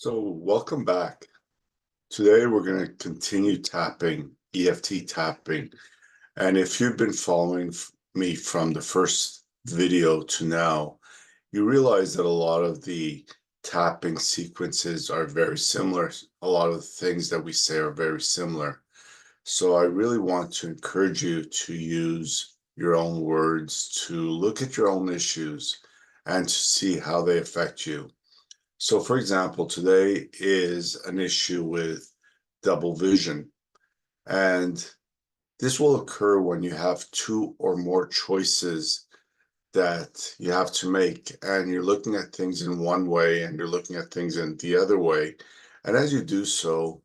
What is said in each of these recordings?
So, welcome back. Today, we're going to continue tapping, EFT tapping. And if you've been following me from the first video to now, you realize that a lot of the tapping sequences are very similar. A lot of the things that we say are very similar. So, I really want to encourage you to use your own words, to look at your own issues, and to see how they affect you. So, for example, today is an issue with double vision, and this will occur when you have two or more choices that you have to make, and you're looking at things in one way and you're looking at things in the other way. And as you do so,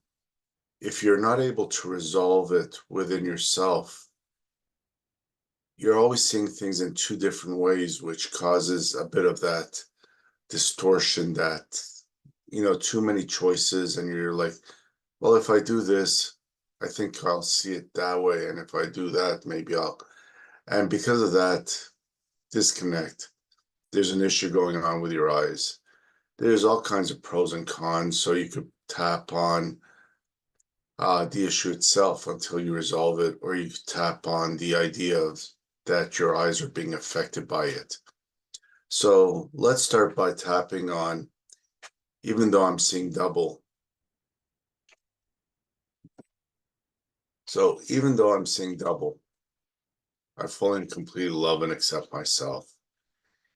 if you're not able to resolve it within yourself, you're always seeing things in two different ways, which causes a bit of that distortion, that too many choices, and you're like, well, if I do this, I think I'll see it that way, and if I do that, maybe I'll. And because of that disconnect, there's an issue going on with your eyes. There's all kinds of pros and cons, so you could tap on the issue itself until you resolve it, or you could tap on the idea of that your eyes are being affected by it. So let's start by tapping on, even though I'm seeing double. So even though I'm seeing double, I fully and completely love and accept myself.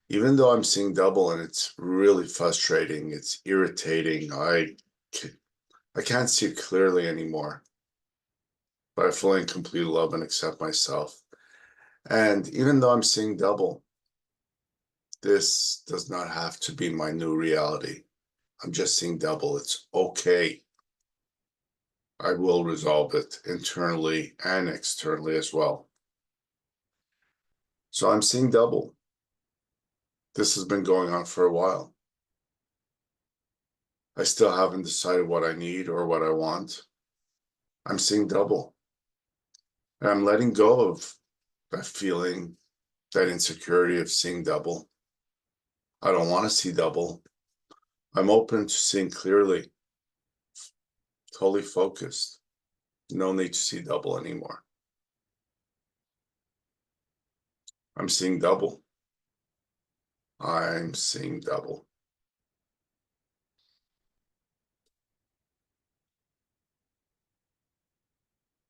Even though I'm seeing double and it's really frustrating, it's irritating, I can't see it clearly anymore, but I fully and completely love and accept myself. And even though I'm seeing double, this does not have to be my new reality. I'm just seeing double. It's okay. I will resolve it internally and externally as well. So I'm seeing double. This has been going on for a while. I still haven't decided what I need or what I want. I'm seeing double. And I'm letting go of that feeling, that insecurity of seeing double. I don't want to see double. I'm open to seeing clearly, totally focused. No need to see double anymore. I'm seeing double. I'm seeing double.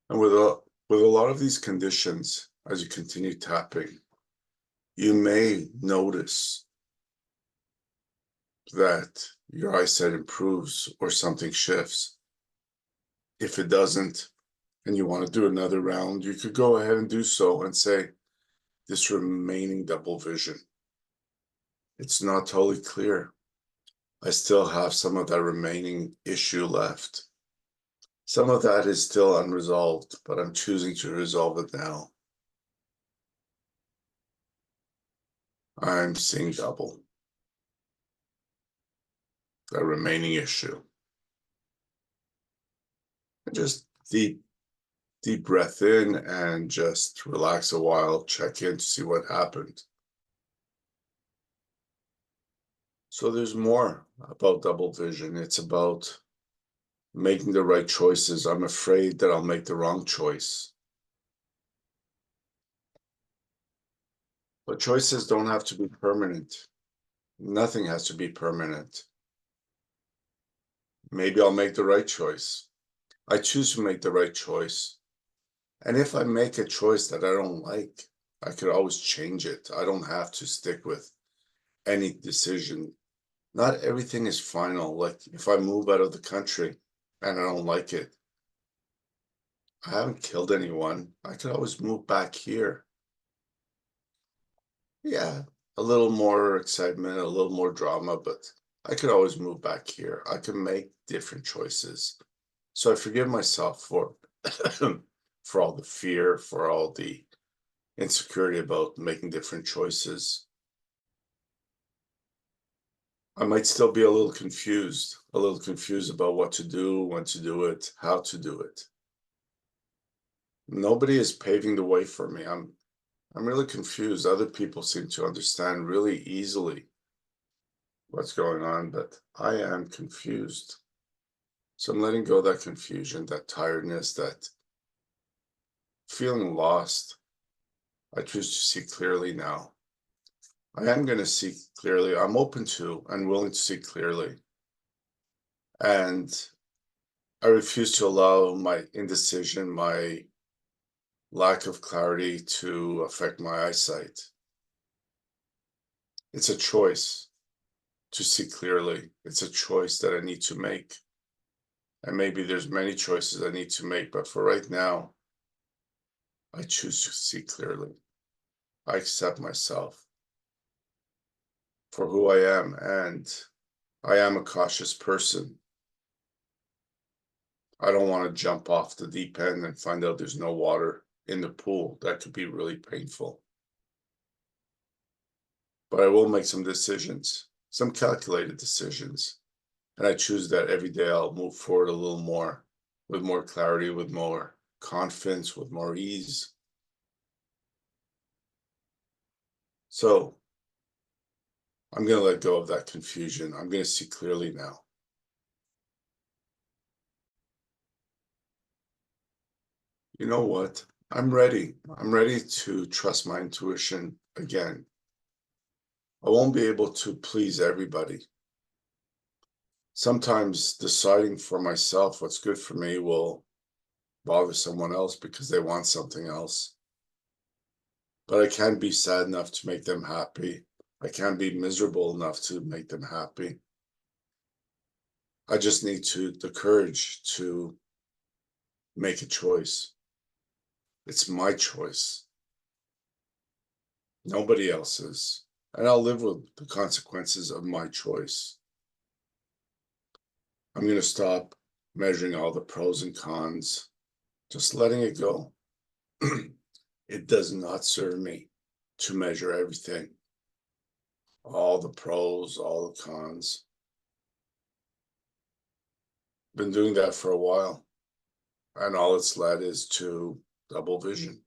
And with a lot of these conditions, as you continue tapping, you may notice that your eyesight improves or something shifts. If it doesn't, and you want to do another round, you could go ahead and do so and say, this remaining double vision, it's not totally clear. I still have some of that remaining issue left. Some of that is still unresolved, but I'm choosing to resolve it now. I'm seeing double. That remaining issue. And just deep breath in and just relax a while, check in to see what happened. So there's more about double vision. It's about making the right choices. I'm afraid that I'll make the wrong choice. But choices don't have to be permanent. Nothing has to be permanent. Maybe I'll make the right choice. I choose to make the right choice. And if I make a choice that I don't like, I could always change it. I don't have to stick with any decision. Not everything is final. Like if I move out of the country and I don't like it, I haven't killed anyone. I could always move back here. Yeah, a little more excitement, a little more drama, but I could always move back here. I can make different choices. So I forgive myself for for all the fear, for all the insecurity about making different choices. I might still be a little confused about what to do, when to do it, how to do it. Nobody is paving the way for me. I'm really confused. Other people seem to understand really easily. what's going on, but I am confused. So I'm letting go of that confusion, that tiredness, that feeling lost. I choose to see clearly now. I am going to see clearly. I'm open to and willing to see clearly. And I refuse to allow my indecision, my lack of clarity to affect my eyesight. It's a choice to see clearly. It's a choice that I need to make. And maybe there's many choices I need to make, but for right now, I choose to see clearly. I accept myself for who I am, and I am a cautious person. I don't want to jump off the deep end and find out there's no water in the pool. That could be really painful. But I will make some decisions, some calculated decisions. And I choose that every day I'll move forward a little more, with more clarity, with more confidence, with more ease. So I'm going to let go of that confusion. I'm going to see clearly now. You know what? I'm ready. I'm ready to trust my intuition again. I won't be able to please everybody. Sometimes deciding for myself what's good for me will bother someone else because they want something else. But I can't be sad enough to make them happy. I can't be miserable enough to make them happy. I just need the courage to make a choice. It's my choice, nobody else's. And I'll live with the consequences of my choice. I'm going to stop measuring all the pros and cons, just letting it go. It does not serve me to measure everything, all the pros, all the cons. Been doing that for a while, and all it's led is to double vision.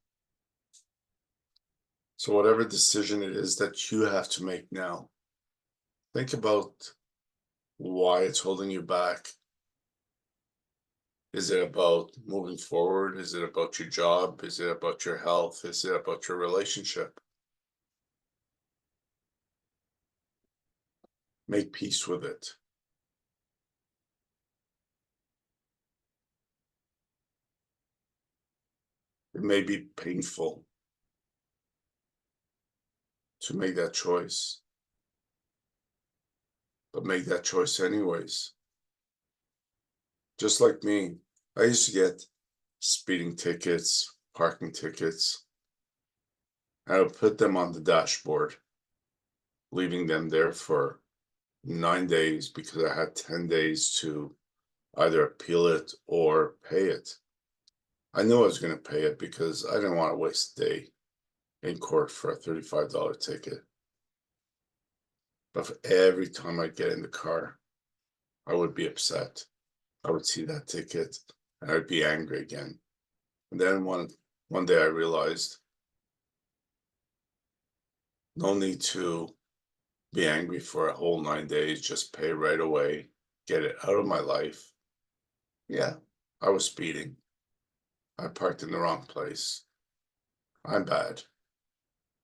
So whatever decision it is that you have to make now, think about why it's holding you back. Is it about moving forward? Is it about your job? Is it about your health? Is it about your relationship? Make peace with it. It may be painful to make that choice, but make that choice anyways. Just like me, I used to get speeding tickets, parking tickets, and I would put them on the dashboard, leaving them there for 9 days because I had 10 days to either appeal it or pay it. I knew I was going to pay it because I didn't want to waste a day in court for a $35 ticket. But for every time I get in the car, I would be upset. I would see that ticket and I'd be angry again. And then one day I realized no need to be angry for a whole 9 days, just pay right away, get it out of my life. Yeah, I was speeding. I parked in the wrong place. I'm bad.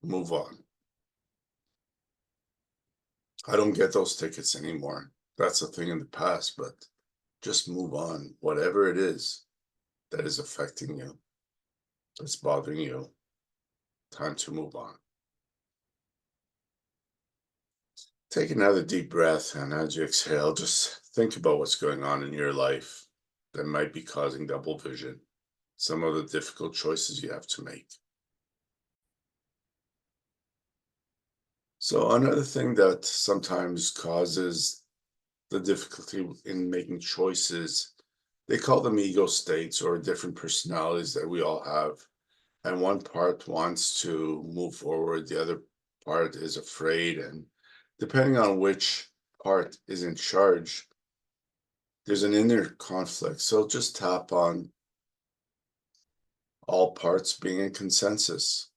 Move on. I don't get those tickets anymore. That's a thing in the past, but just move on. Whatever it is that is affecting you, that's bothering you, time to move on. Take another deep breath, and as you exhale, just think about what's going on in your life that might be causing double vision, some of the difficult choices you have to make. So another thing that sometimes causes the difficulty in making choices, they call them ego states or different personalities that we all have. And one part wants to move forward, the other part is afraid. And depending on which part is in charge, there's an inner conflict. So just tap on all parts being in consensus.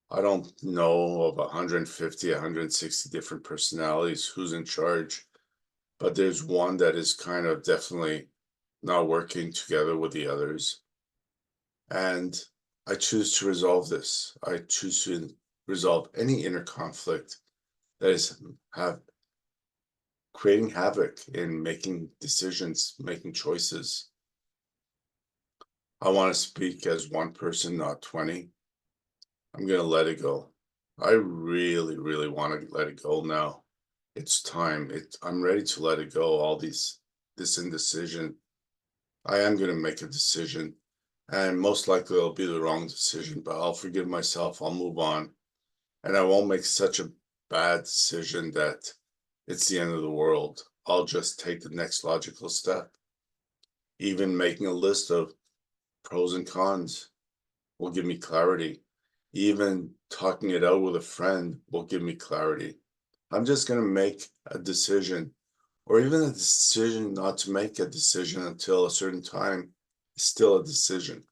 I don't know of 150, 160 different personalities who's in charge, but there's one that is kind of definitely not working together with the others. And I choose to resolve this. I choose to resolve any inner conflict that is creating havoc in making decisions, making choices. I want to speak as one person, not 20. I'm going to let it go. I really, really want to let it go now. It's time. I'm ready to let it go. This indecision. I am going to make a decision, and most likely it'll be the wrong decision, but I'll forgive myself. I'll move on, and I won't make such a bad decision that it's the end of the world. I'll just take the next logical step. Even making a list of pros and cons will give me clarity. Even talking it out with a friend will give me clarity. I'm just going to make a decision, or even a decision not to make a decision until a certain time is still a decision.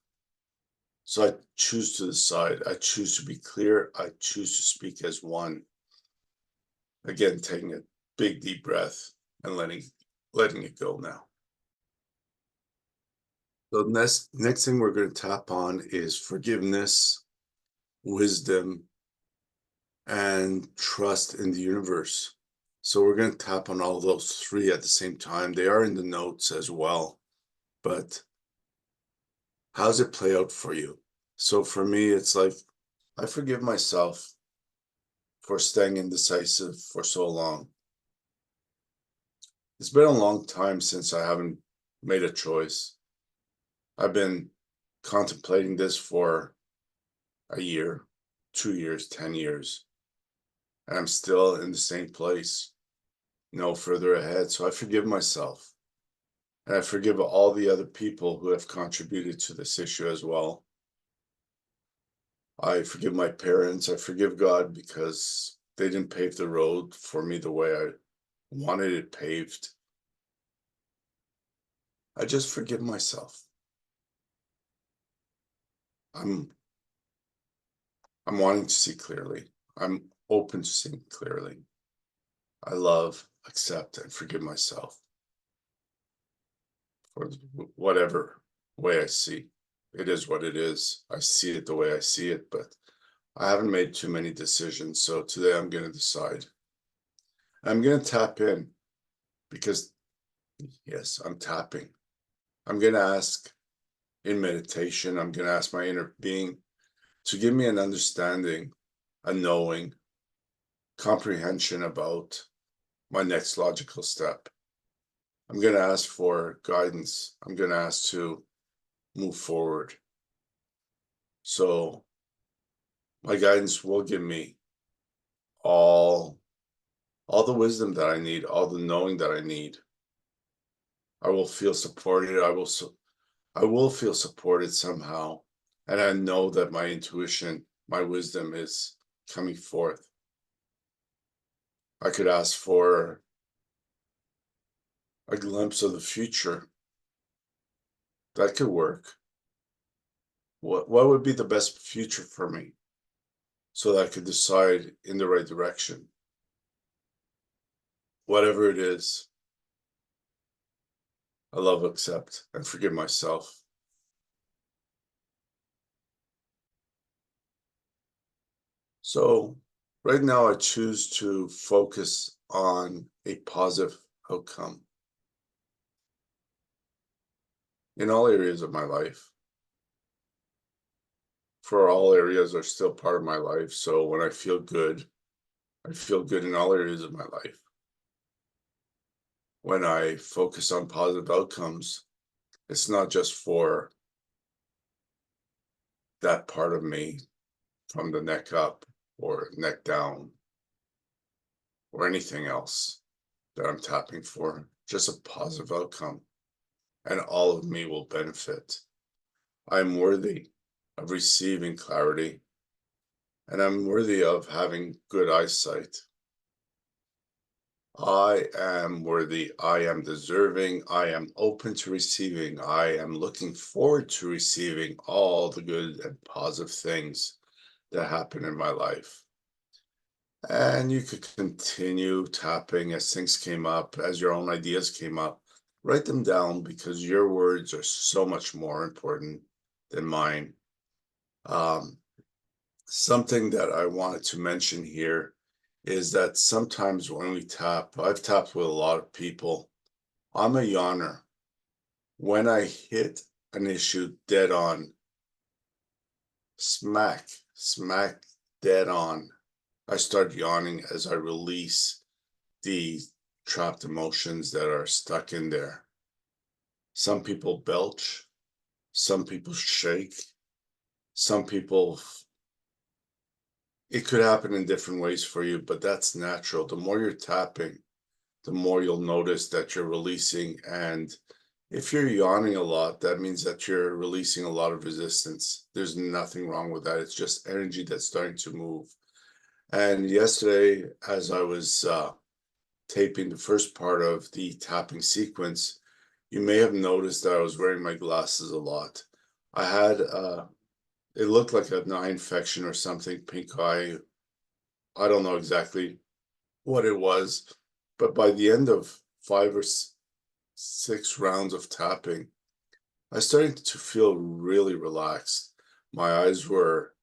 So I choose to decide. I choose to be clear. I choose to speak as one. Again, taking a big deep breath and letting it go now. So next thing we're going to tap on is forgiveness, wisdom, and trust in the universe. So we're going to tap on all those three at the same time. They are in the notes as well, but how's it play out for you? So for me, it's like I forgive myself for staying indecisive for so long. It's been a long time since I haven't made a choice. I've been contemplating this for a year, 2 years, 10 years, and I'm still in the same place, no further ahead. So I forgive myself. And I forgive all the other people who have contributed to this issue as well. I forgive my parents. I forgive God because they didn't pave the road for me the way I wanted it paved. I just forgive myself. I'm wanting to see clearly. I'm open to seeing clearly. I love, accept, and forgive myself for whatever way I see. It is what it is. I see it the way I see it, but I haven't made too many decisions. So today I'm going to decide. I'm going to tap in because, yes, I'm tapping. I'm going to ask in meditation, I'm going to ask my inner being to give me an understanding, a knowing, comprehension about my next logical step. I'm going to ask for guidance. I'm going to ask to move forward. So my guidance will give me all the wisdom that I need, all the knowing that I need. I will feel supported. I will feel supported somehow. And I know that my intuition, my wisdom is coming forth. I could ask for a glimpse of the future. That could work. What would be the best future for me so that I could decide in the right direction? Whatever it is, I love, accept, and forgive myself. So right now I choose to focus on a positive outcome in all areas of my life. For all areas are still part of my life. So when I feel good in all areas of my life. When I focus on positive outcomes, it's not just for that part of me from the neck up or neck down or anything else that I'm tapping for, just a positive outcome, and all of me will benefit. I'm worthy of receiving clarity, and I'm worthy of having good eyesight. I am worthy, I am deserving, I am open to receiving, I am looking forward to receiving all the good and positive things that happened in my life. And you could continue tapping as things came up, as your own ideas came up. Write them down because your words are so much more important than mine. Um, Something that I wanted to mention here is that sometimes when we tap, I've tapped with a lot of people. I'm a yawner. When I hit an issue dead on, smack dead on, I start yawning as I release the trapped emotions that are stuck in there. Some people belch, some people shake, some people, it could happen in different ways for you, but that's natural. The more you're tapping, the more you'll notice that you're releasing. And if you're yawning a lot, that means that you're releasing a lot of resistance. There's nothing wrong with that. It's just energy that's starting to move. And yesterday, as I was taping the first part of the tapping sequence, you may have noticed that I was wearing my glasses a lot. I had, it looked like an eye infection or something, pink eye. I don't know exactly what it was, but by the end of 5 or 6 rounds of tapping, I started to feel really relaxed. My eyes were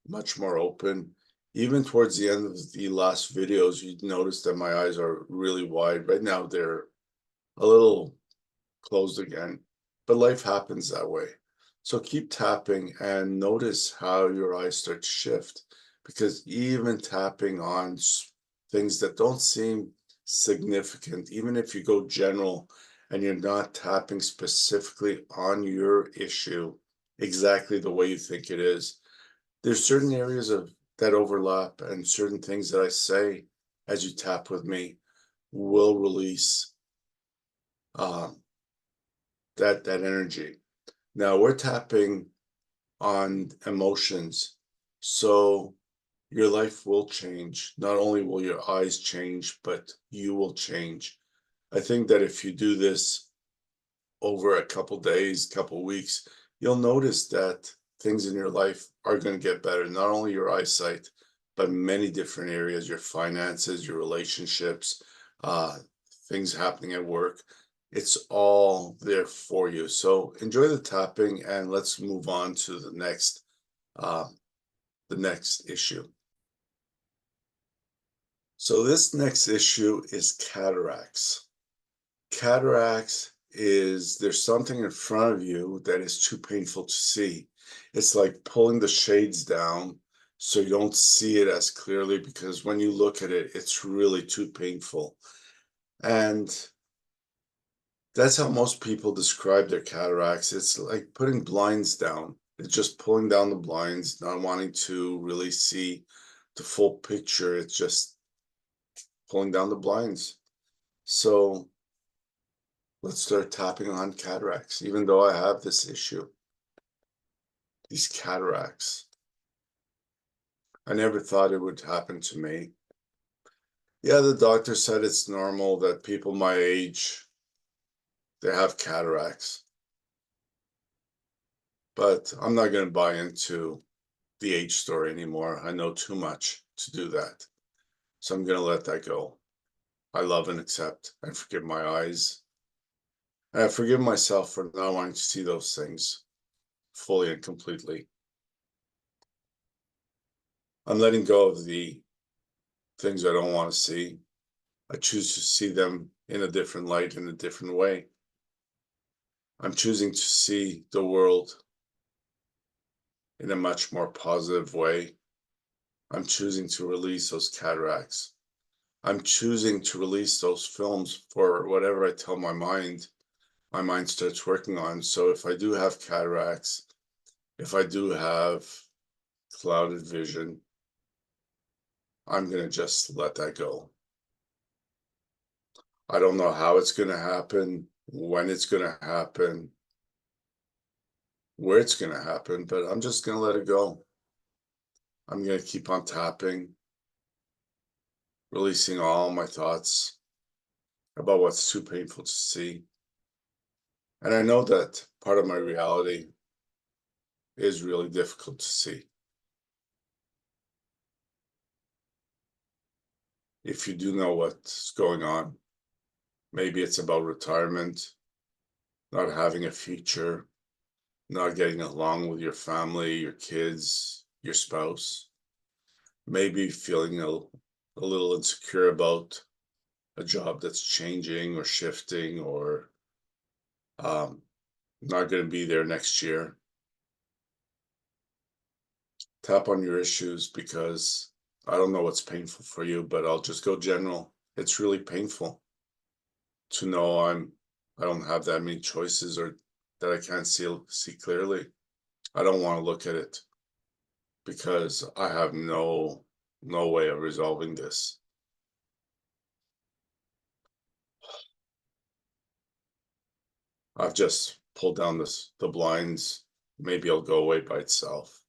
much more open. Even towards the end of the last videos, you'd notice that my eyes are really wide. Right now, they're a little closed again, but life happens that way. So keep tapping and notice how your eyes start to shift, because even tapping on things that don't seem significant, even if you go general and you're not tapping specifically on your issue exactly the way you think it is, there's certain areas of that overlap, and certain things that I say as you tap with me will release um, that energy. Now we're tapping on emotions, so your life will change. Not only will your eyes change, but you will change. I think that if you do this over a couple days, couple weeks, you'll notice that things in your life are going to get better. Not only your eyesight, but many different areas, your finances, your relationships, uh, things happening at work. It's all there for you. So enjoy the tapping, and let's move on to uh, the next issue. So this next issue is cataracts. Cataracts is there's something in front of you that is too painful to see. It's like pulling the shades down so you don't see it as clearly, because when you look at it, it's really too painful. And that's how most people describe their cataracts. It's like putting blinds down. It's just pulling down the blinds, not wanting to really see the full picture. It's just pulling down the blinds. So let's start tapping on cataracts, even though I have this issue. These cataracts. I never thought it would happen to me. Yeah, the doctor said it's normal that people my age, they have cataracts. But I'm not going to buy into the age story anymore. I know too much to do that. So I'm going to let that go. I love and accept and forgive my eyes. And I forgive myself for not wanting to see those things fully and completely. I'm letting go of the things I don't want to see. I choose to see them in a different light, in a different way. I'm choosing to see the world in a much more positive way. I'm choosing to release those cataracts. I'm choosing to release those films for whatever I tell my mind starts working on. So if I do have cataracts, if I do have clouded vision, I'm going to just let that go. I don't know how it's going to happen, when it's going to happen, where it's going to happen, but I'm just going to let it go. I'm going to keep on tapping, releasing all my thoughts about what's too painful to see. And I know that part of my reality is really difficult to see. if you do know what's going on, maybe it's about retirement, not having a future, not getting along with your family, your kids, your spouse, maybe feeling a little insecure about a job that's changing or shifting or um, not going to be there next year. Tap on your issues because I don't know what's painful for you, but I'll just go general. It's really painful to know I don't have that many choices or that I can't see clearly. I don't want to look at it because I have no way of resolving this. I've just pulled down the blinds. Maybe it'll go away by itself.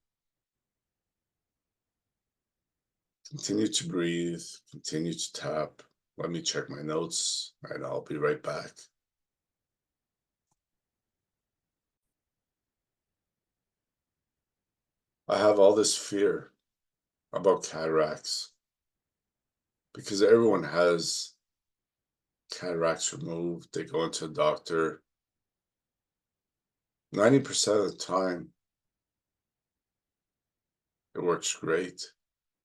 Continue to breathe, continue to tap. Let me check my notes and I'll be right back. I have all this fear about cataracts because everyone has cataracts removed. They go into a doctor. 90% of the time, it works great.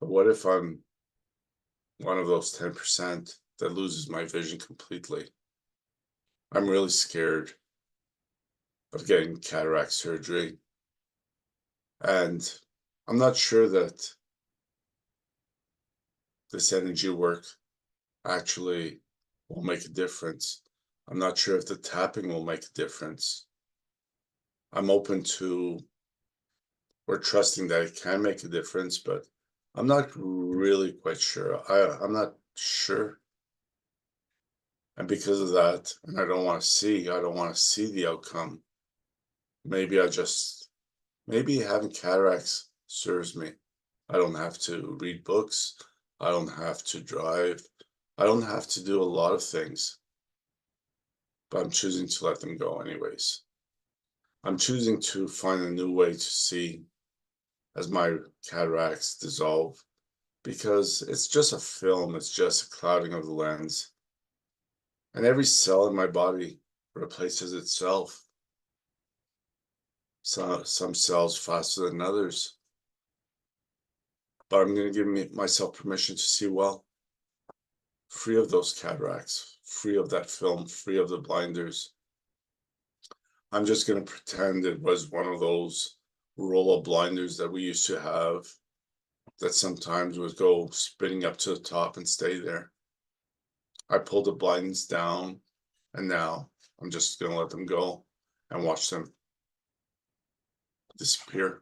But what if I'm one of those 10% that loses my vision completely? I'm really scared of getting cataract surgery. And I'm not sure that this energy work actually will make a difference. I'm not sure if the tapping will make a difference. I'm open to or trusting that it can make a difference, but I'm not really quite sure. I'm not sure. And because of that, and I don't want to see the outcome. Maybe maybe having cataracts serves me. I don't have to read books. I don't have to drive. I don't have to do a lot of things, but I'm choosing to let them go anyways. I'm choosing to find a new way to see as my cataracts dissolve because it's just a film, it's just a clouding of the lens. And every cell in my body replaces itself. Some cells faster than others. But I'm going to give myself permission to see well, free of those cataracts, free of that film, free of the blinders. I'm just going to pretend it was one of those roll of blinders that we used to have that sometimes would go spinning up to the top and stay there. I pulled the blinds down and now I'm just going to let them go and watch them disappear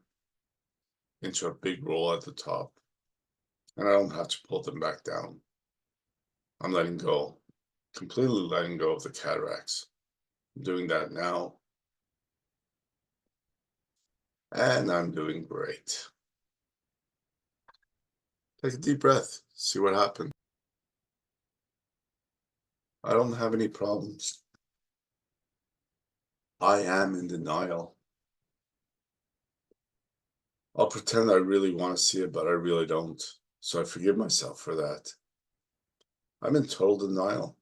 into a big roll at the top. And I don't have to pull them back down. I'm letting go, completely letting go of the cataracts. I'm doing that now. And I'm doing great. Take a deep breath, see what happens. I don't have any problems. I am in denial. I'll pretend I really want to see it, but I really don't. So I forgive myself for that. I'm in total denial.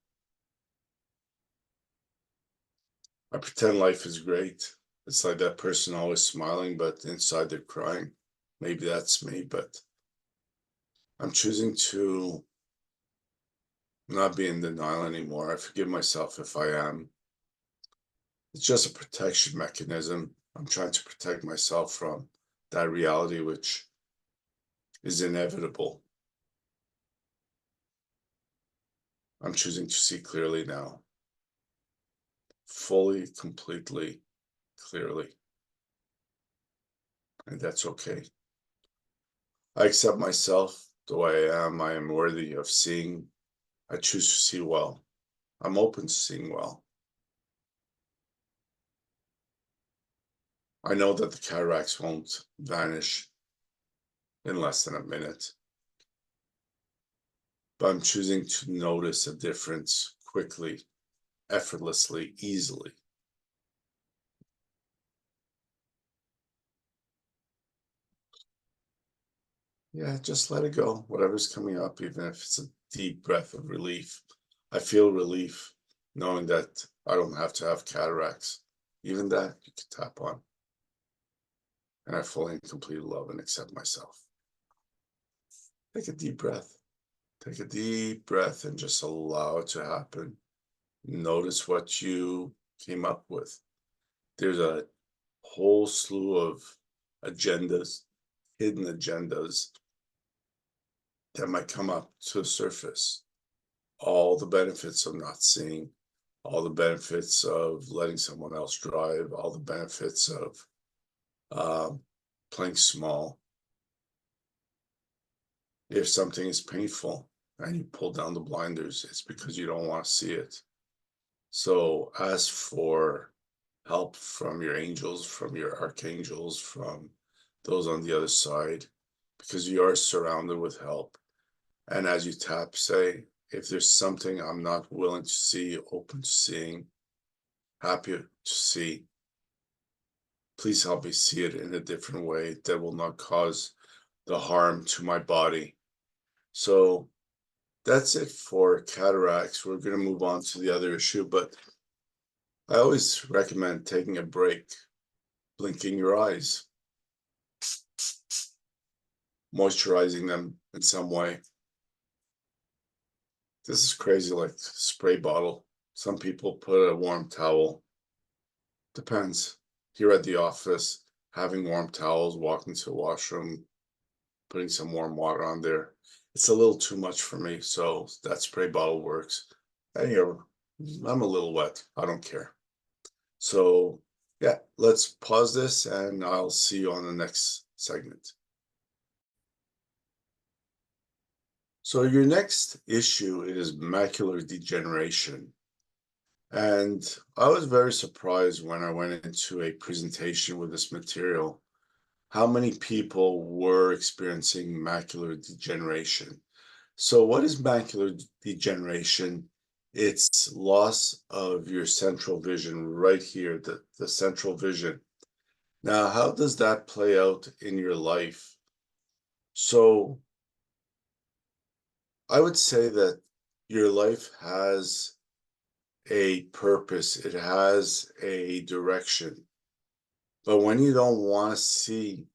I pretend life is great. It's like that person always smiling, but inside they're crying. Maybe that's me, but I'm choosing to not be in denial anymore. I forgive myself if I am. It's just a protection mechanism. I'm trying to protect myself from that reality, which is inevitable. I'm choosing to see clearly now. Fully, completely, clearly. And that's okay. I accept myself the way I am. I am worthy of seeing. I choose to see well. I'm open to seeing well. I know that the cataracts won't vanish in less than a minute, but I'm choosing to notice a difference quickly, effortlessly, easily. Yeah, just let it go. Whatever's coming up, even if it's a deep breath of relief. I feel relief knowing that I don't have to have cataracts. Even that you can tap on. And I fully and completely love and accept myself. Take a deep breath. Take a deep breath and just allow it to happen. Notice what you came up with. There's a whole slew of agendas, hidden agendas that might come up to the surface. All the benefits of not seeing, all the benefits of letting someone else drive, all the benefits of playing small. If something is painful and you pull down the blinders, it's because you don't want to see it. So ask for help from your angels, from your archangels, from those on the other side, because you are surrounded with help. And as you tap, say, if there's something I'm not willing to see, open to seeing, happy to see, please help me see it in a different way that will not cause the harm to my body. So that's it for cataracts. We're going to move on to the other issue, but I always recommend taking a break, blinking your eyes, moisturizing them in some way. This is crazy, like spray bottle. Some people put a warm towel. Depends. Here at the office, having warm towels, walking to the washroom, putting some warm water on there. It's a little too much for me, so that spray bottle works. And I'm a little wet. I don't care. So yeah, let's pause this and I'll see you on the next segment. So your next issue is macular degeneration. And I was very surprised when I went into a presentation with this material, how many people were experiencing macular degeneration. So what is macular degeneration? It's loss of your central vision right here, the central vision. Now, how does that play out in your life? So I would say that your life has a purpose, it has a direction. But when you don't want to see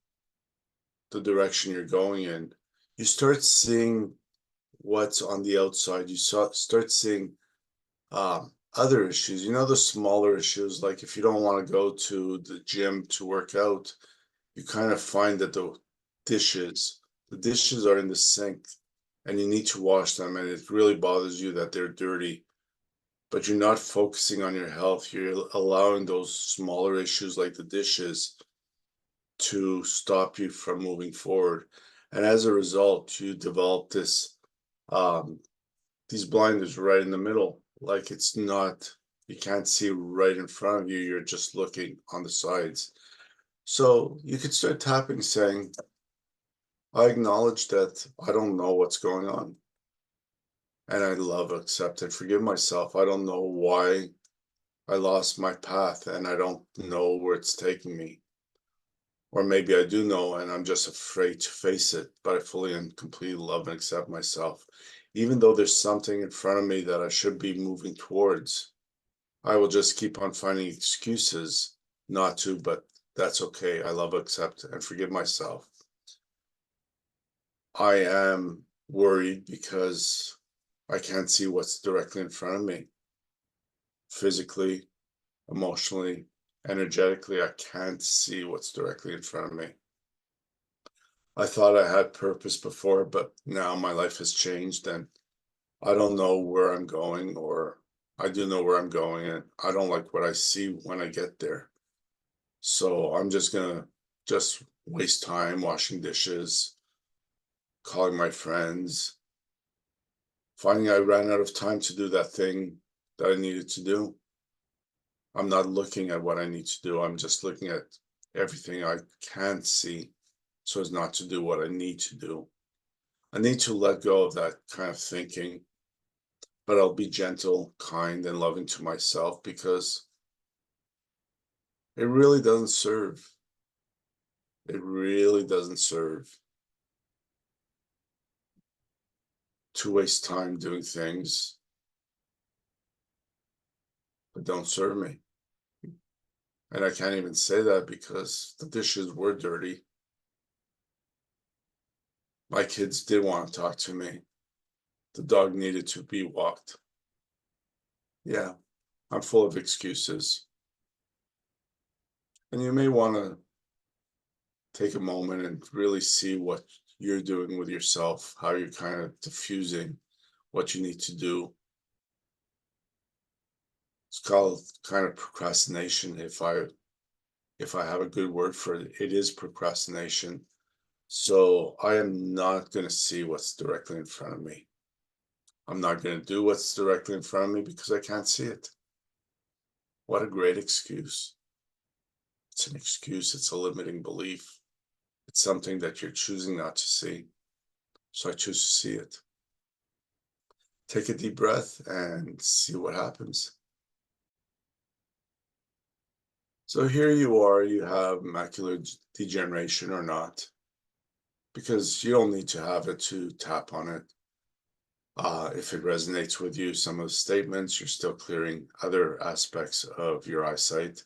the direction you're going in, you start seeing what's on the outside. You start seeing other issues, the smaller issues, like if you don't want to go to the gym to work out, you kind of find that the dishes are in the sink and you need to wash them, and it really bothers you that they're dirty, but you're not focusing on your health. You're allowing those smaller issues like the dishes to stop you from moving forward. And as a result, you develop these blinders right in the middle, like it's not, you can't see right in front of you, you're just looking on the sides. So you could start tapping, saying, I acknowledge that I don't know what's going on. And I love, accept, and forgive myself. I don't know why I lost my path and I don't know where it's taking me. Or maybe I do know and I'm just afraid to face it, but I fully and completely love and accept myself. Even though there's something in front of me that I should be moving towards, I will just keep on finding excuses not to, but that's okay. I love, accept, and forgive myself. I am worried because I can't see what's directly in front of me. Physically, emotionally, energetically, I can't see what's directly in front of me. I thought I had purpose before, but now my life has changed and I don't know where I'm going, or I do know where I'm going and I don't like what I see when I get there. So I'm just gonna waste time washing dishes, calling my friends, finding I ran out of time to do that thing that I needed to do. I'm not looking at what I need to do. I'm just looking at everything I can't see so as not to do what I need to do. I need to let go of that kind of thinking, but I'll be gentle, kind, and loving to myself because it really doesn't serve. It really doesn't serve. to waste time doing things that don't serve me. And I can't even say that because the dishes were dirty. My kids did want to talk to me. The dog needed to be walked. Yeah, I'm full of excuses. And you may want to take a moment and really see what you're doing with yourself, how you're kind of diffusing what you need to do. It's called kind of procrastination. If I have a good word for it, it is procrastination. So I am not going to see what's directly in front of me. I'm not going to do what's directly in front of me because I can't see it. What a great excuse. It's an excuse. It's a limiting belief. It's something that you're choosing not to see. So I choose to see it. Take a deep breath and see what happens. So here you are, you have macular degeneration or not, because you don't need to have it to tap on it. If it resonates with you, some of the statements, you're still clearing other aspects of your eyesight.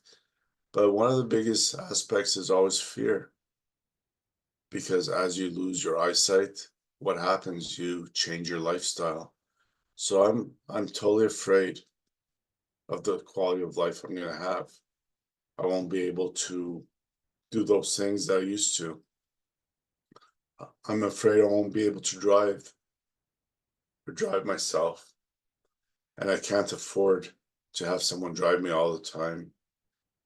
But one of the biggest aspects is always fear. Because as you lose your eyesight, what happens? You change your lifestyle. So I'm totally afraid of the quality of life I'm going to have. I won't be able to do those things that I used to. I'm afraid I won't be able to drive or drive myself. And I can't afford to have someone drive me all the time.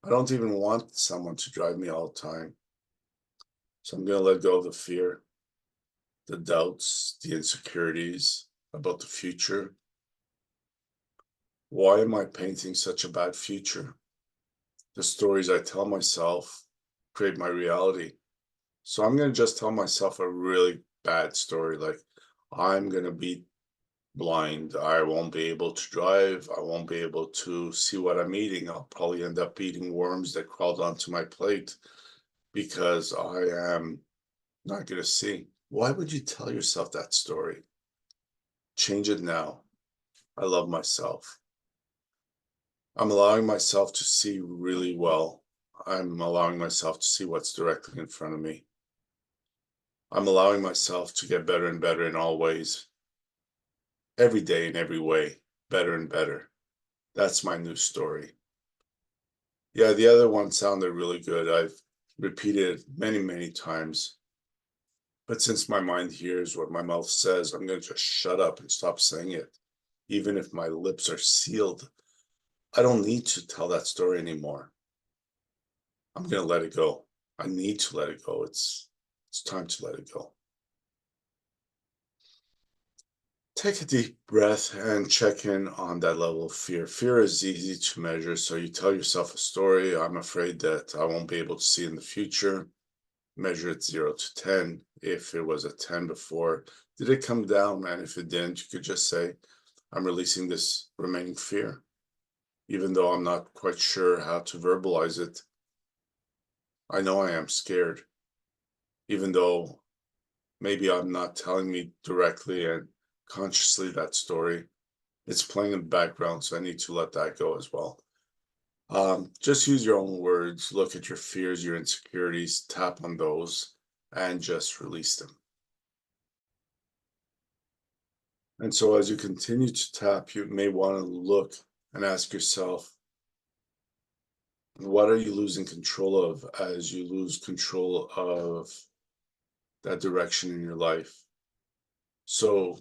I don't even want someone to drive me all the time. So I'm going to let go of the fear, the doubts, the insecurities about the future. Why am I painting such a bad future? The stories I tell myself create my reality. So I'm going to just tell myself a really bad story, like I'm going to be blind. I won't be able to drive. I won't be able to see what I'm eating. I'll probably end up eating worms that crawled onto my plate because I am not going to see. Why would you tell yourself that story? Change it now. I love myself. I'm allowing myself to see really well. I'm allowing myself to see what's directly in front of me. I'm allowing myself to get better and better in all ways. Every day in every way, better and better. That's my new story. Yeah, the other one sounded really good. I've repeated it many, many times. But since my mind hears what my mouth says, I'm going to just shut up and stop saying it. Even if my lips are sealed, I don't need to tell that story anymore. I'm going to let it go. I need to let it go. It's time to let it go. Take a deep breath and check in on that level of fear. Fear is easy to measure. So you tell yourself a story. I'm afraid that I won't be able to see in the future. Measure it 0 to 10. If it was a 10 before, did it come down? And if it didn't, you could just say, I'm releasing this remaining fear. Even though I'm not quite sure how to verbalize it, I know I am scared. Even though maybe I'm not telling me directly and consciously that story, it's playing in the background, so I need to let that go as well. Just use your own words, look at your fears, your insecurities, tap on those, and just release them. And so as you continue to tap, you may want to look and ask yourself, what are you losing control of as you lose control of that direction in your life? So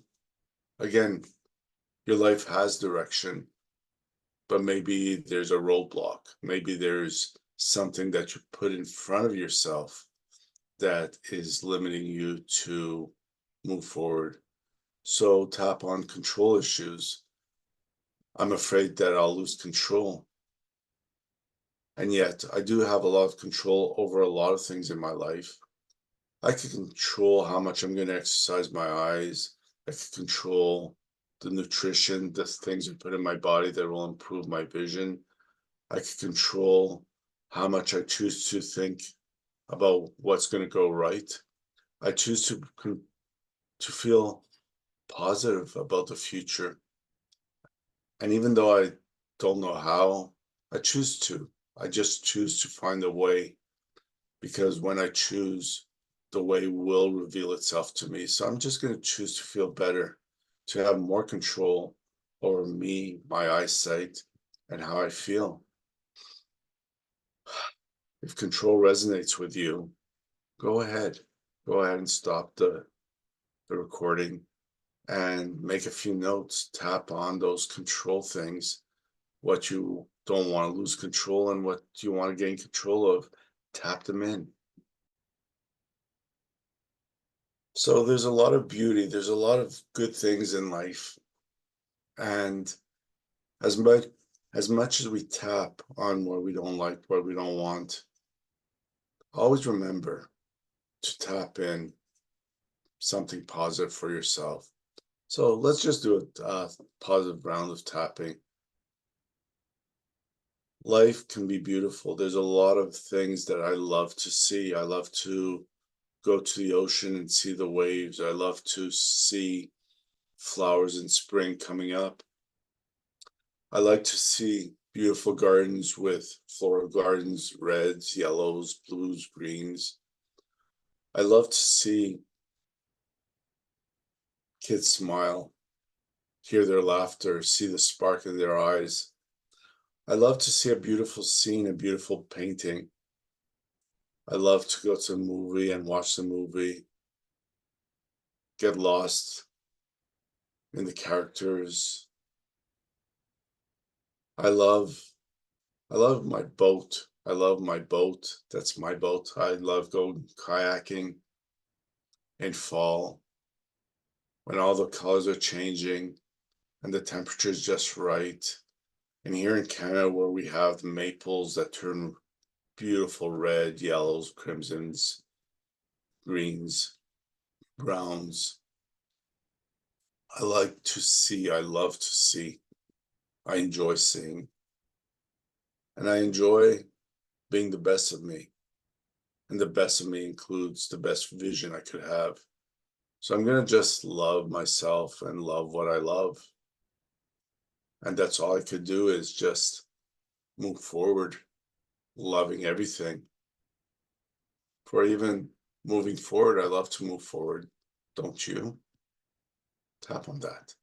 again, your life has direction, but maybe there's a roadblock. Maybe there's something that you put in front of yourself that is limiting you to move forward. So tap on control issues. I'm afraid that I'll lose control. And yet I do have a lot of control over a lot of things in my life. I can control how much I'm going to exercise my eyes. I can control the nutrition, the things I put in my body that will improve my vision. I can control how much I choose to think about what's going to go right. I choose to feel positive about the future. And even though I don't know how, I choose to. I just choose to find a way, because when I choose, the way will reveal itself to me. So I'm just going to choose to feel better, to have more control over me, my eyesight, and how I feel. If control resonates with you, go ahead. Go ahead and stop the recording and make a few notes. Tap on those control things, what you don't want to lose control and what you want to gain control of. Tap them in. So there's a lot of beauty, there's a lot of good things in life. And as much as we tap on what we don't like, what we don't want, always remember to tap in something positive for yourself. So let's just do a positive round of tapping. Life can be beautiful. There's a lot of things that I love to see. I love to go to the ocean and see the waves. I love to see flowers in spring coming up. I like to see beautiful gardens with floral gardens, reds, yellows, blues, greens. I love to see kids smile, hear their laughter, see the spark in their eyes. I love to see a beautiful scene, a beautiful painting. I love to go to a movie and watch the movie, get lost in the characters. I love my boat. I love my boat. That's my boat. I love going kayaking in fall when all the colors are changing and the temperature is just right. And here in Canada, where we have the maples that turn beautiful red, yellows, crimsons, greens, browns. I like to see, I love to see, I enjoy seeing. And I enjoy being the best of me. And the best of me includes the best vision I could have. So I'm going to just love myself and love what I love. And that's all I could do is just move forward, loving everything. For even moving forward, I love to move forward. Don't you? Tap on that.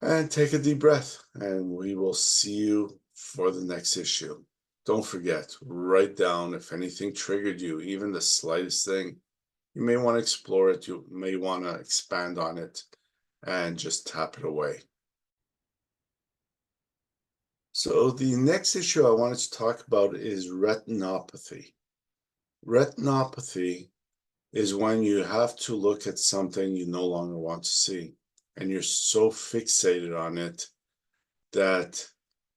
And take a deep breath, and we will see you for the next issue. Don't forget, write down if anything triggered you, even the slightest thing. You may want to explore it, you may want to expand on it, and just tap it away. So the next issue I wanted to talk about is retinopathy. Retinopathy is when you have to look at something you no longer want to see, and you're so fixated on it that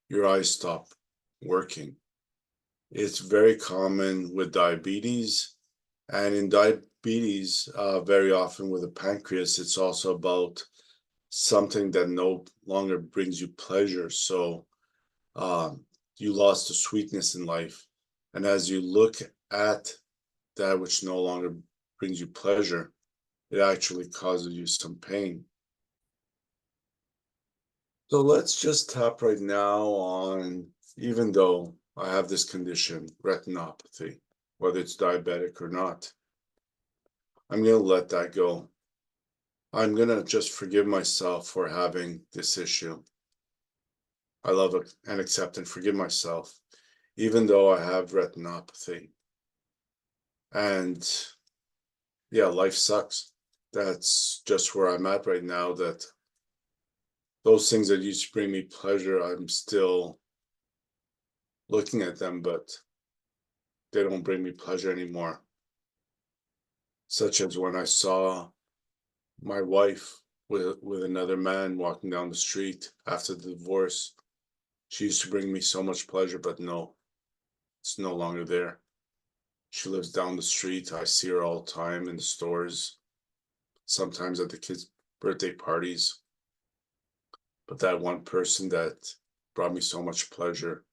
your eyes stop working. It's very common with diabetes, and in diabetes, very often with the pancreas, it's also about something that no longer brings you pleasure. So you lost the sweetness in life. And as you look at that which no longer brings you pleasure, it actually causes you some pain. So let's just tap right now on, even though I have this condition, retinopathy, whether it's diabetic or not, I'm going to let that go. I'm going to just forgive myself for having this issue. I love it and accept and forgive myself, even though I have retinopathy. And yeah, life sucks. That's just where I'm at right now, that those things that used to bring me pleasure, I'm still looking at them, but they don't bring me pleasure anymore. Such as when I saw my wife with another man walking down the street after the divorce. She used to bring me so much pleasure, but no, it's no longer there. She lives down the street. I see her all the time in the stores, sometimes at the kids' birthday parties. But that one person that brought me so much pleasure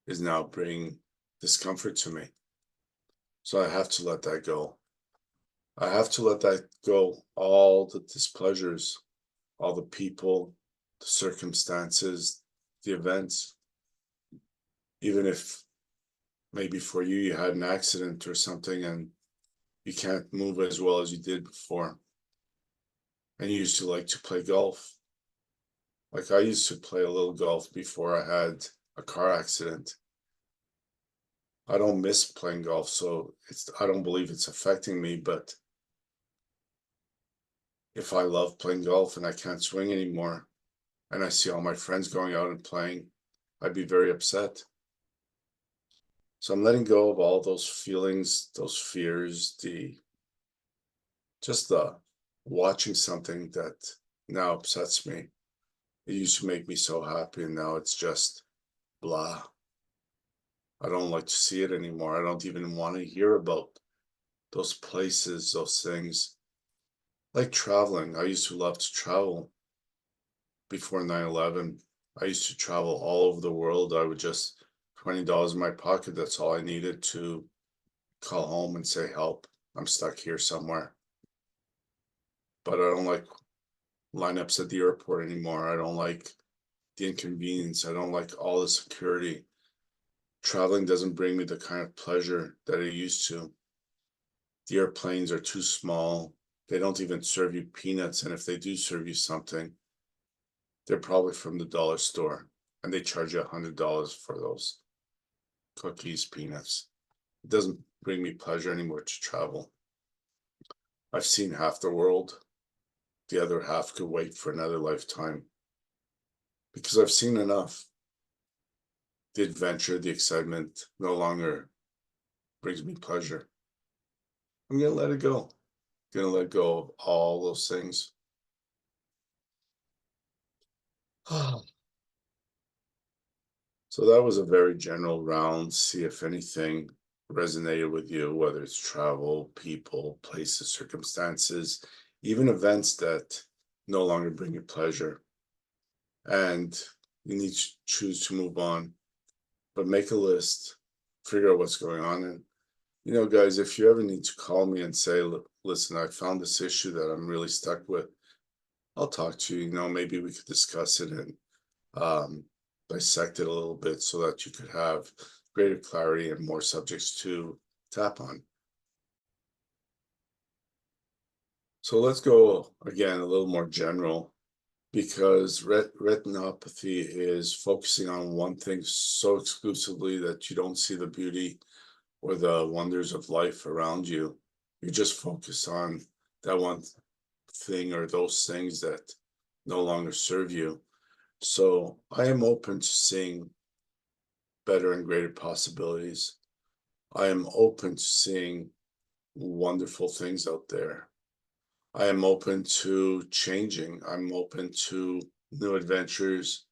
is now bringing discomfort to me. So I have to let that go. I have to let that go. All the displeasures, all the people, the circumstances, the events. Even if maybe for you, you had an accident or something and you can't move as well as you did before. And you used to like to play golf. Like I used to play a little golf before I had a car accident. I don't miss playing golf, so I don't believe it's affecting me, but if I love playing golf and I can't swing anymore and I see all my friends going out and playing, I'd be very upset. So I'm letting go of all those feelings, those fears, just the watching something that now upsets me. It used to make me so happy and now it's just blah. I don't like to see it anymore. I don't even want to hear about those places, those things. Like traveling. I used to love to travel before 9/11. I used to travel all over the world. I would just $20 in my pocket. That's all I needed to call home and say, help, I'm stuck here somewhere. But I don't like lineups at the airport anymore. I don't like the inconvenience. I don't like all the security. Traveling doesn't bring me the kind of pleasure that it used to. The airplanes are too small. They don't even serve you peanuts. And if they do serve you something, they're probably from the dollar store and they charge you $100 for those cookies, peanuts. It doesn't bring me pleasure anymore to travel. I've seen half the world. The other half could wait for another lifetime because I've seen enough. The adventure, the excitement no longer brings me pleasure. I'm going to let it go. I'm going to let go of all those things. So that was a very general round. See if anything resonated with you, whether it's travel, people, places, circumstances, even events that no longer bring you pleasure. And you need to choose to move on, but make a list, figure out what's going on. And, guys, if you ever need to call me and say, listen, I found this issue that I'm really stuck with, I'll talk to you. Maybe we could discuss it and dissect it a little bit so that you could have greater clarity and more subjects to tap on. So let's go again a little more general, because retinopathy is focusing on one thing so exclusively that you don't see the beauty or the wonders of life around you. You just focus on that one thing or those things that no longer serve you. So I am open to seeing better and greater possibilities. I am open to seeing wonderful things out there. I am open to changing. I'm open to new adventures.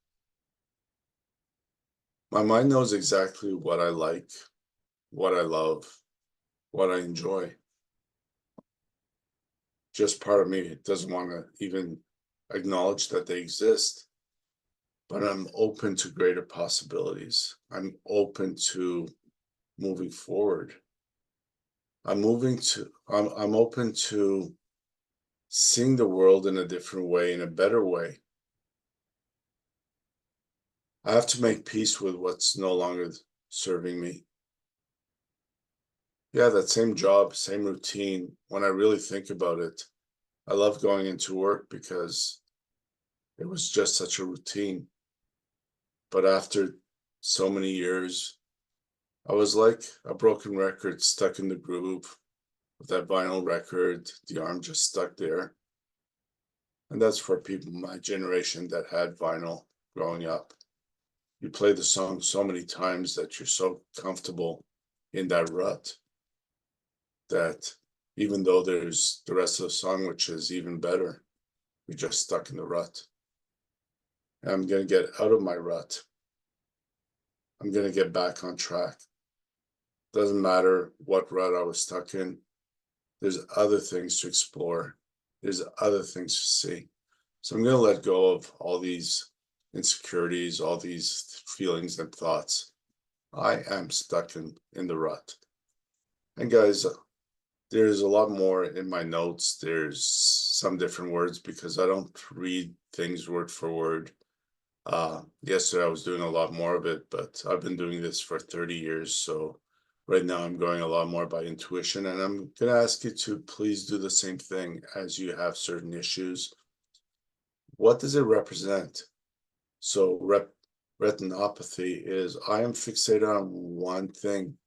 My mind knows exactly what I like, what I love, what I enjoy. Just part of me doesn't want to even acknowledge that they exist. But I'm open to greater possibilities. I'm open to moving forward. I'm open to seeing the world in a different way, in a better way. I have to make peace with what's no longer serving me. Yeah, that same job, same routine. When I really think about it, I love going into work because it was just such a routine. But after so many years, I was like a broken record stuck in the groove with that vinyl record, the arm just stuck there. And that's for people my generation that had vinyl growing up. You play the song so many times that you're so comfortable in that rut that even though there's the rest of the song, which is even better, you're just stuck in the rut. And I'm going to get out of my rut. I'm going to get back on track. Doesn't matter what rut I was stuck in. There's other things to explore. There's other things to see. So I'm going to let go of all these insecurities, all these feelings and thoughts. I am stuck in the rut. And guys, there's a lot more in my notes. There's some different words because I don't read things word for word. Yesterday I was doing a lot more of it, but I've been doing this for 30 years. So right now I'm going a lot more by intuition, and I'm going to ask you to please do the same thing as you have certain issues. What does it represent? So retinopathy is I am fixated on one thing.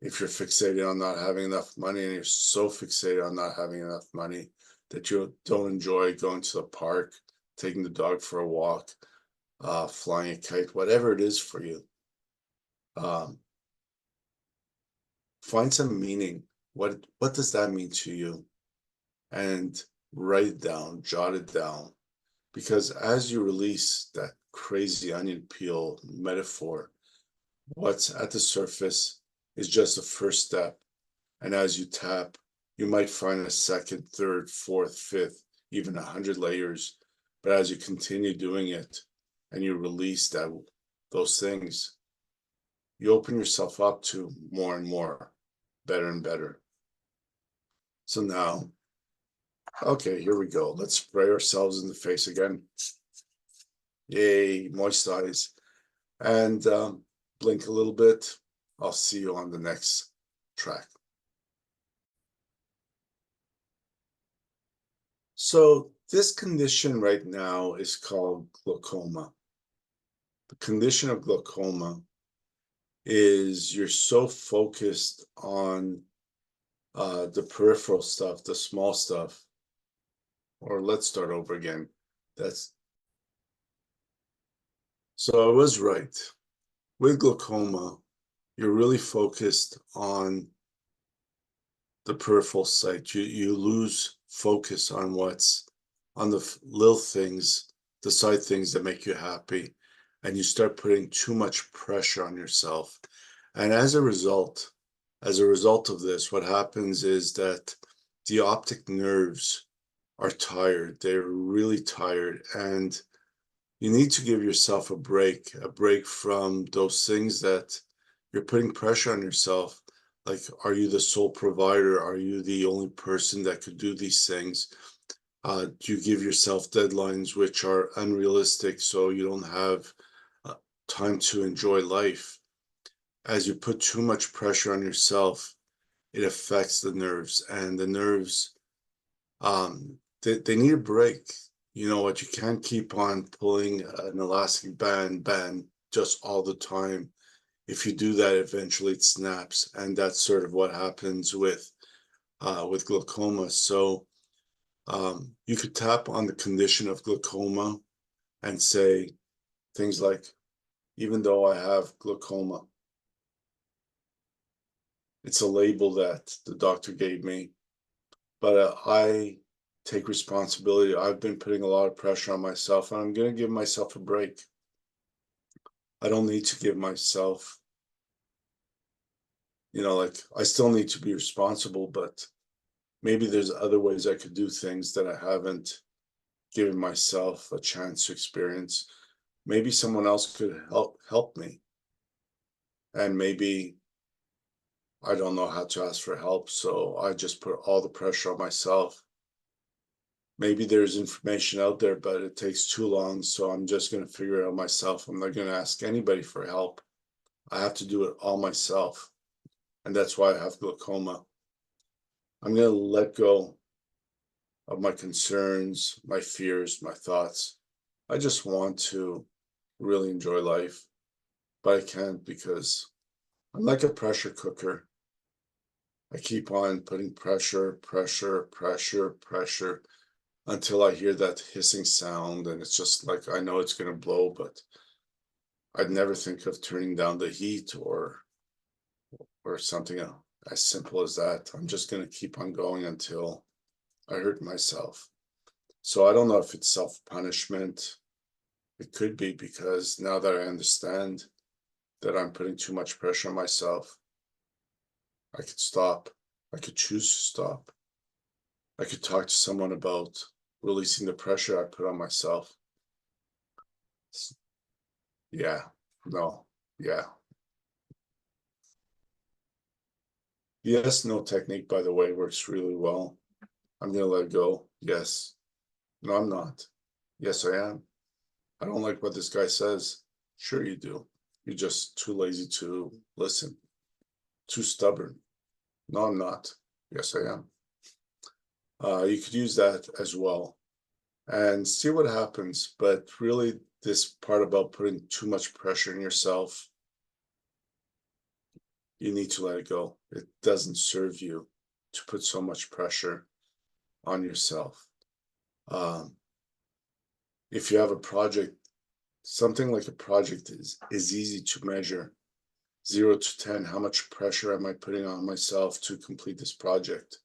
If you're fixated on not having enough money, and you're so fixated on not having enough money that you don't enjoy going to the park, taking the dog for a walk, flying a kite, whatever it is for you, um, find some meaning. What does that mean to you? And write it down, jot it down. Because as you release that crazy onion peel metaphor, what's at the surface is just the first step. And as you tap, you might find a second, third, fourth, fifth, even 100 layers. But as you continue doing it and you release those things, you open yourself up to more and more, better and better. So now, okay, here we go. Let's spray ourselves in the face again. Yay, moist eyes. And blink a little bit. I'll see you on the next track. So this condition right now is called glaucoma. The condition of glaucoma is you're so focused on the peripheral stuff, the small stuff. Or let's start over again. So I was right. With glaucoma, you're really focused on the peripheral sight. You lose focus on what's on the little things, the side things that make you happy, and you start putting too much pressure on yourself. And as a result of this, what happens is that the optic nerves are tired. They're really tired, and you need to give yourself a break from those things that you're putting pressure on yourself. Like, are you the sole provider? Are you the only person that could do these things? Do you give yourself deadlines which are unrealistic so you don't have time to enjoy life? As you put too much pressure on yourself, it affects the nerves, and the nerves, they need a break. You know what? You can't keep on pulling an elastic band just all the time. If you do that, eventually it snaps, and that's sort of what happens with glaucoma. So you could tap on the condition of glaucoma and say things like, even though I have glaucoma, it's a label that the doctor gave me, but I take responsibility. I've been putting a lot of pressure on myself, and I'm going to give myself a break. I don't need to give myself, like, I still need to be responsible, but maybe there's other ways I could do things that I haven't given myself a chance to experience. Maybe someone else could help me. And maybe I don't know how to ask for help, so I just put all the pressure on myself. Maybe there's information out there, but it takes too long, so I'm just going to figure it out myself. I'm not going to ask anybody for help. I have to do it all myself. And that's why I have glaucoma. I'm going to let go of my concerns, my fears, my thoughts. I just want to really enjoy life, but I can't because I'm like a pressure cooker. I keep on putting pressure until I hear that hissing sound, and it's just like I know it's going to blow, but I'd never think of turning down the heat or something as simple as that. I'm just going to keep on going until I hurt myself. So I don't know if it's self-punishment. It could be, because now that I understand that I'm putting too much pressure on myself, I could stop. I could choose to stop. I could talk to someone about releasing the pressure I put on myself. Yeah, no, yeah. Yes, no technique, by the way, works really well. I'm gonna let it go. Yes. No, I'm not. Yes, I am. I don't like what this guy says. Sure you do. You're just too lazy to listen. Too stubborn. No, I'm not. Yes, I am. You could use that as well and see what happens. But really, this part about putting too much pressure on yourself, you need to let it go. It doesn't serve you to put so much pressure on yourself. Um, if you have a project, something like a project is easy to measure. 0 to 10, how much pressure am I putting on myself to complete this project?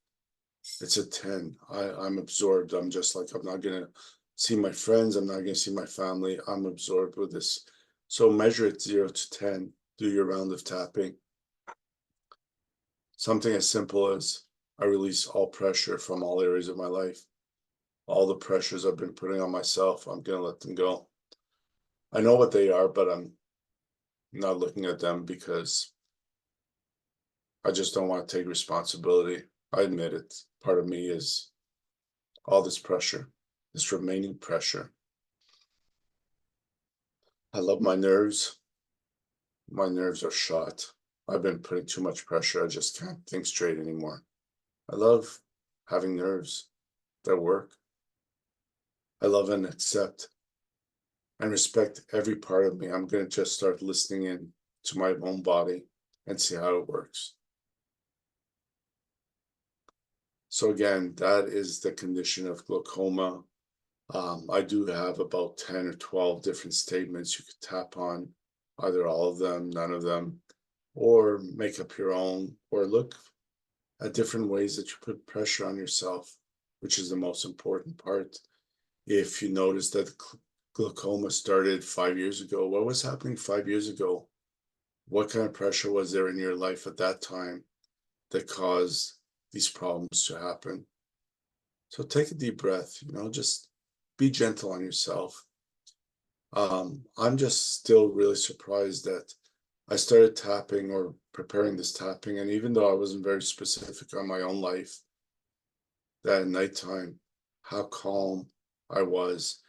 It's a 10. I'm absorbed. I'm just like, I'm not gonna see my friends. I'm not gonna see my family. I'm absorbed with this. So measure it 0 to 10. Do your round of tapping. Something as simple as I release all pressure from all areas of my life. All the pressures I've been putting on myself, I'm gonna let them go. I know what they are, but I'm not looking at them because I just don't want to take responsibility. I admit it. Part of me is all this pressure, this remaining pressure. I love my nerves. My nerves are shot. I've been putting too much pressure. I just can't think straight anymore. I love having nerves that work. I love and accept and respect every part of me. I'm going to just start listening in to my own body and see how it works. So again, that is the condition of glaucoma. I do have about 10 or 12 different statements you could tap on, either all of them, none of them, or make up your own, or look at different ways that you put pressure on yourself, which is the most important part. If you notice that glaucoma started 5 years ago, what was happening 5 years ago? What kind of pressure was there in your life at that time that caused these problems to happen? So take a deep breath, just be gentle on yourself. I'm just still really surprised that I started tapping or preparing this tapping, and even though I wasn't very specific on my own life, that at nighttime, how calm I was.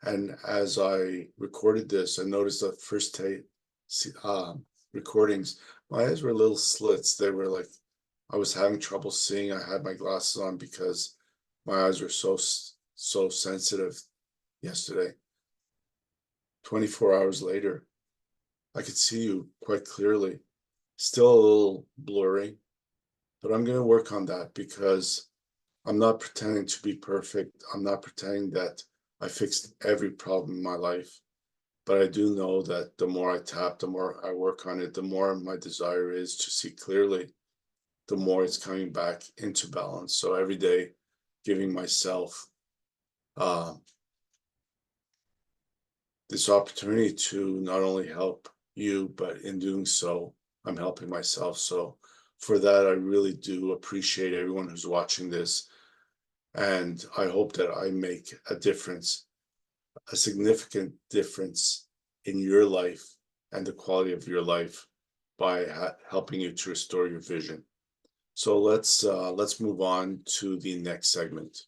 And as I recorded this, I noticed that first recordings, my eyes were little slits. They were like, I was having trouble seeing. I had my glasses on because my eyes were so sensitive yesterday. 24 hours later, I could see you quite clearly. Still a little blurry, but I'm going to work on that because I'm not pretending to be perfect. I'm not pretending that I fixed every problem in my life. But I do know that the more I tap, the more I work on it, the more my desire is to see clearly, the more it's coming back into balance. So every day, giving myself this opportunity to not only help you, but in doing so, I'm helping myself. So for that, I really do appreciate everyone who's watching this. And I hope that I make a difference, a significant difference in your life and the quality of your life by helping you to restore your vision. So let's move on to the next segment.